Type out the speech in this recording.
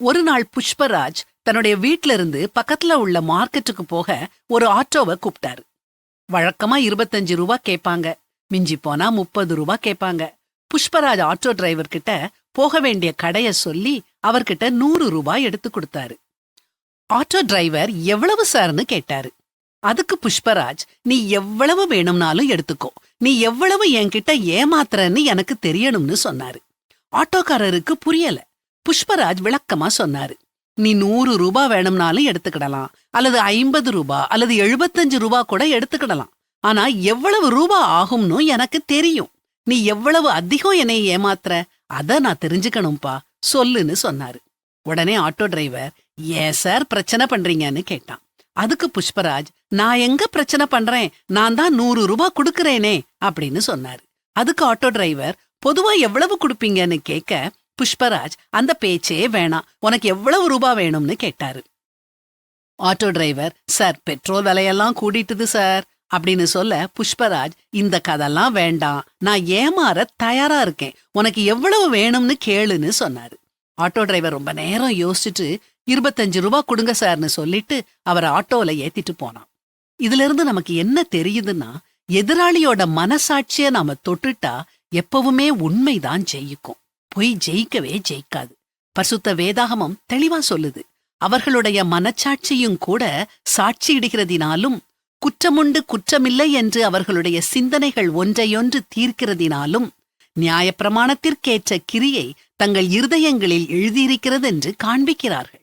ஒரு நாள் புஷ்பராஜ் தன்னுடைய வீட்ல இருந்து பக்கத்துல உள்ள மார்க்கெட்டுக்கு போக ஒரு ஆட்டோவை கூப்பிட்டாரு. வழக்கமா 25 ரூபா கேட்பாங்க, மிஞ்சி போனா 30 ரூபா கேட்பாங்க. புஷ்பராஜ் ஆட்டோ டிரைவர் கிட்ட போக வேண்டிய கடைய சொல்லி அவர்கிட்ட 100 ரூபாய் எடுத்து கொடுத்தாரு. ஆட்டோ டிரைவர் எவ்வளவு சார்னு கேட்டாரு. அதுக்கு புஷ்பராஜ், நீ எவ்வளவு வேணும்னாலும் எடுத்துக்கோ, நீ எவ்வளவு என்கிட்ட ஏமாத்துறன்னு எனக்கு தெரியணும்னு சொன்னாரு. ஆட்டோக்காரருக்கு புரியல. புஷ்பராஜ் விளக்கமா சொன்னாரு, நீ 100 ரூபா வேணும்னாலும் எடுத்துக்கிடலாம், அல்லது 50 ரூபா அல்லது 75 ரூபா கூட எடுத்துக்கிடலாம். ஆனா எவ்வளவு ரூபா ஆகும்னு எனக்கு தெரியும். நீ எவ்வளவு அதிகம் என்னை ஏமாத்துற அத நான் தெரிஞ்சுக்கணும்பா, சொல்லுன்னு சொன்னாரு. உடனே ஆட்டோ டிரைவர், ஏன் சார் பிரச்சனை பண்றீங்கன்னு கேட்டான். அதுக்கு புஷ்பராஜ், நான் எங்க பிரச்சனை பண்றேன், நான் தான் 100 ரூபா கொடுக்கறேனே அப்படின்னு சொன்னாரு. அதுக்கு ஆட்டோ டிரைவர், பொதுவா எவ்வளவு கொடுப்பீங்கன்னு கேட்க புஷ்பராஜ், அந்த பேச்சே வேணாம், உனக்கு எவ்வளவு ரூபா வேணும்னு கேட்டாரு. ஆட்டோ டிரைவர், சார் பெட்ரோல் விலையெல்லாம் கூடிட்டுது சார் அப்படின்னு சொல்ல புஷ்பராஜ், இந்த கதெல்லாம் வேண்டாம், நான் ஏமாற தயாரா இருக்கேன், உனக்கு எவ்வளவு வேணும்னு கேளுன்னு சொன்னாரு. ஆட்டோ டிரைவர் ரொம்ப நேரம் யோசிச்சுட்டு 25 ரூபா கொடுங்க சார்னு சொல்லிட்டு அவரை ஆட்டோல ஏத்திட்டு போனான். இதுல இருந்து நமக்கு என்ன தெரியுதுன்னா, எதிராளியோட மனசாட்சிய நாம தொட்டுட்டா எப்பவுமே உண்மைதான் ஜெயிக்கும், பொய் ஜெயிக்கவே ஜெயிக்காது. பரிசுத்த வேதாகமம் தெளிவா சொல்லுது, அவர்களுடைய மனச்சாட்சியும் கூட சாட்சியிடுகிறதினாலும் குற்றமுண்டு குற்றமில்லை என்று அவர்களுடைய சிந்தனைகள் ஒன்றையொன்று தீர்க்கிறதினாலும் நியாயப்பிரமாணத்திற்கேற்ற கிரியை தங்கள் இருதயங்களில் எழுதியிருக்கிறது என்று காண்பிக்கிறார்கள்.